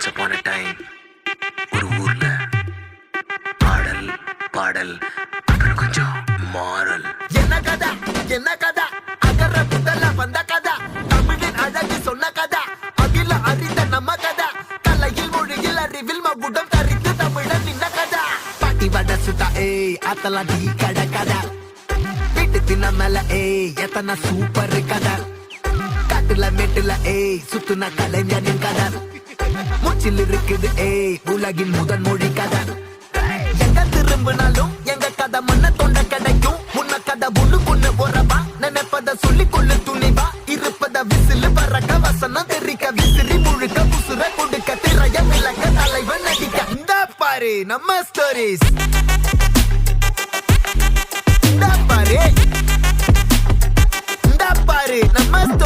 once upon a time ஒரு ஊர்ல ஆடல் பாடல் அப்புறம் கொஞ்சம் மாறல். என்ன கதா என்ன கதா அகர முதல்ல வந்த கதா தமிழின் அழகு சொன்ன கதா அகில அறிந்த நம்ம கதா கலையில் மொழியில் அறிவில் மகுடம் தரித்து தமிழன் நின்ன கதா பாட்டி வட சுத்தா ஏய் அத்தலா டீ கட கதா வீட்டு தின்ன மேல ஏய் எத்தனை சூப்பர் கதா காட்டுல மேட்டுல ஏய் சுத்துன கலைஞனின் கதா மூச்சில் இருக்குது ஏய் உலகின் முதன் மொழி கதா எங்க திரும்பினாலும் எங்க கதை மண்ண தொண்ட கிடைக்கும் உன்ன கதை ஒண்ணு போறவா நினைப்பத சொல்லி கொள்ளு துணிவா இருப்பத விசிலு பறக்க வசனம் தெரிக்க விசிறி முழுக்க புசுர கொடுக்க திரைய விளக்க தலைவன் நடிக்க இந்த பாரு நம்ம ஸ்டோரிஸ் இந்த பாரு நம்ம ஸ்டோரி